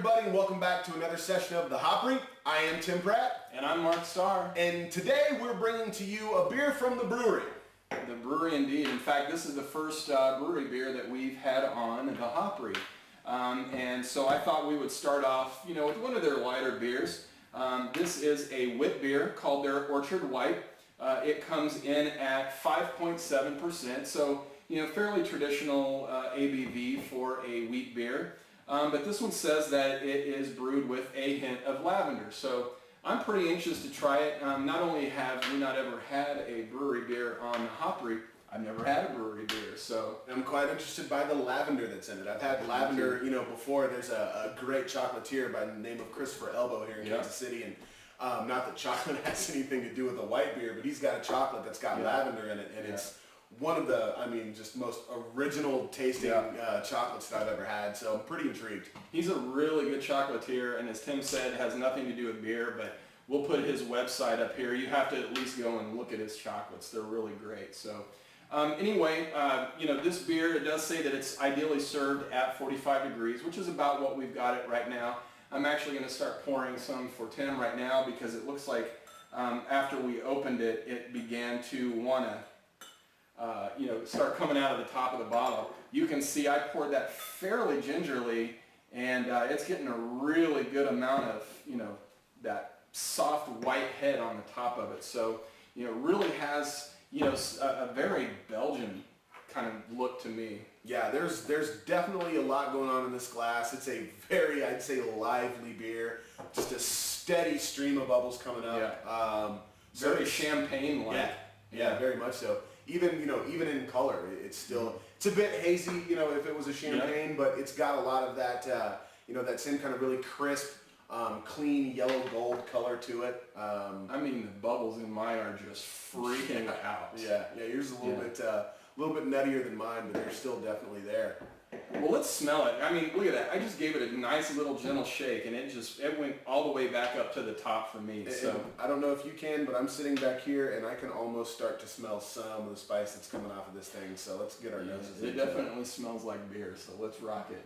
everybody, and welcome back to another session of the Hopry. I am Tim Pratt. And I'm Mark Starr. And today we're bringing to you a beer from the Bruery. The Bruery indeed. In fact, this is the first Bruery beer that we've had on the Hopry. And so I thought we would start off, with one of their lighter beers. This is a wit beer called their Orchard White. It comes in at 5.7%, so fairly traditional ABV for a wheat beer. But this one says that it is brewed with a hint of lavender. So I'm pretty anxious to try it. Not only have we not ever had a brewery beer on the Hopry, I've never had a brewery beer. So I'm quite interested by the lavender that's in it. I've had lavender, before. There's a great chocolatier by the name of Christopher Elbow here in Kansas City, and not that chocolate has anything to do with a white beer, but he's got a chocolate that's got lavender in it, and it's one of the, just most original tasting chocolates that I've ever had, so I'm pretty intrigued. He's a really good chocolatier, and as Tim said, it has nothing to do with beer, but we'll put his website up here. You have to at least go and look at his chocolates. They're really great. So anyway, this beer, it does say that it's ideally served at 45 degrees, which is about what we've got it right now. I'm actually going to start pouring some for Tim right now because it looks like after we opened it, it began to want to start coming out of the top of the bottle. You can see I poured that fairly gingerly, and it's getting a really good amount of, that soft white head on the top of it. So, really has, a very Belgian kind of look to me. Yeah, there's definitely a lot going on in this glass. It's a very, I'd say, lively beer. Just a steady stream of bubbles coming up. Yeah. Very champagne-like. Yeah, very much so. Even in color, it's still, it's a bit hazy, if it was a champagne, but it's got a lot of that, that same kind of really crisp, clean yellow gold color to it. The bubbles in mine are just freaking out. Yeah, yours is a little bit nuttier than mine, but they're still definitely there. Well, let's smell it. Look at that. I just gave it a nice little gentle shake, and it went all the way back up to the top for me. So I don't know if you can, but I'm sitting back here, and I can almost start to smell some of the spice that's coming off of this thing. So let's get our noses into it. It definitely smells like beer, so let's rock it.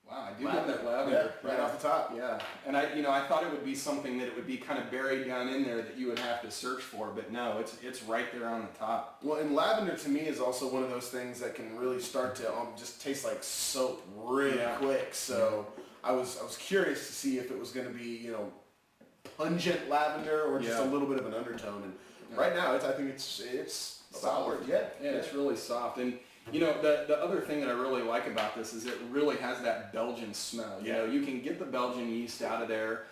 Wow, I do get that lavender right off the top. Yeah, and I thought it would be something that it would be kind of buried down in there that you would have to search for, but no, it's right there on the top. Well, and lavender to me is also one of those things that can really start to just taste like soap really quick. So I was curious to see if it was going to be pungent lavender or just a little bit of an undertone. And right now, I think it's solid. Yeah, it's really soft. And the other thing that I really like about this is it really has that Belgian smell. You can get the Belgian yeast out of there,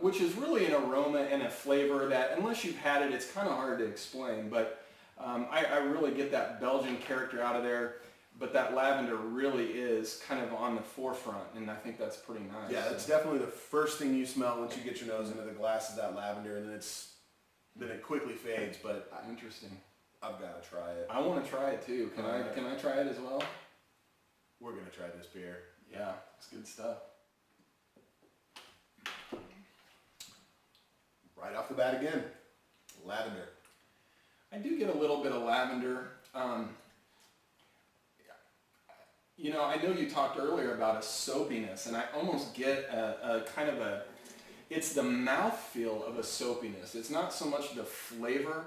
which is really an aroma and a flavor that, unless you've had it, it's kind of hard to explain. But I really get that Belgian character out of there. But that lavender really is kind of on the forefront, and I think that's pretty nice. Yeah, that's definitely the first thing you smell once you get your nose into the glass is that lavender, and then it quickly fades. But interesting. I've got to try it. I want to try it too. Can I try it as well? We're going to try this beer. Yeah, it's good stuff. Right off the bat again, lavender. I do get a little bit of lavender. I know you talked earlier about a soapiness, and I almost get a kind of it's the mouthfeel of a soapiness. It's not so much the flavor.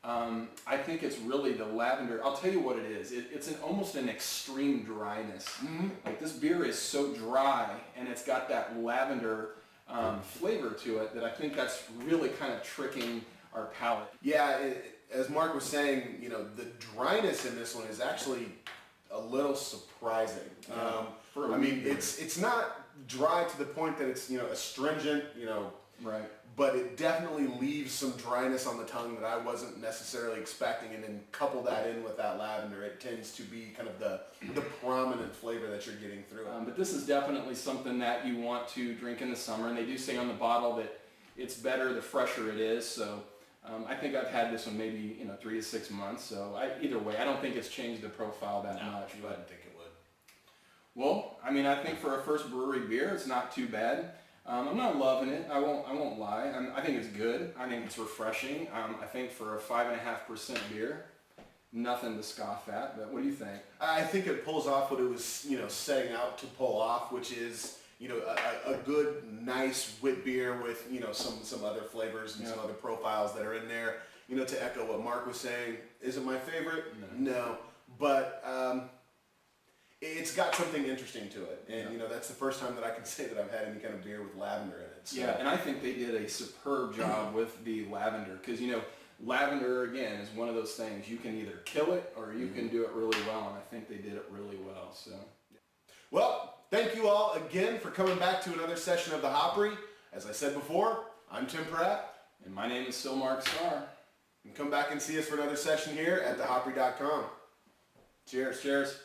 I think it's really the lavender. I'll tell you what it is. It's almost an extreme dryness. Mm-hmm. Like this beer is so dry, and it's got that lavender flavor to it that I think that's really kind of tricking our palate. Yeah, as Mark was saying, the dryness in this one is actually a little surprising. It's not dry to the point that it's astringent, right. But it definitely leaves some dryness on the tongue that I wasn't necessarily expecting, and then couple that in with that lavender, it tends to be kind of the prominent flavor that you're getting through it. But this is definitely something that you want to drink in the summer, and they do say on the bottle that it's better the fresher it is. So I think I've had this one maybe 3 to 6 months. So either way, I don't think it's changed the profile that much. I didn't think it would. Well, I think for a first brewery beer, it's not too bad. I'm not loving it. I won't lie. I think it's good. I think it's refreshing. I think for a 5.5% beer, nothing to scoff at. But what do you think? I think it pulls off what it was, setting out to pull off, which is, a good, nice wit beer with, some other flavors and some other profiles that are in there. To echo what Mark was saying, is it my favorite? No. But it's got something interesting to it. And, that's the first time that I can say that I've had any kind of beer with lavender in it. So. Yeah, and I think they did a superb job with the lavender because, lavender, again, is one of those things. You can either kill it or you can do it really well, and I think they did it really well. So, well, thank you all again for coming back to another session of the Hopry. As I said before, I'm Tim Pratt. And my name is still Mark Starr. And come back and see us for another session here at thehopry.com. Cheers. Cheers.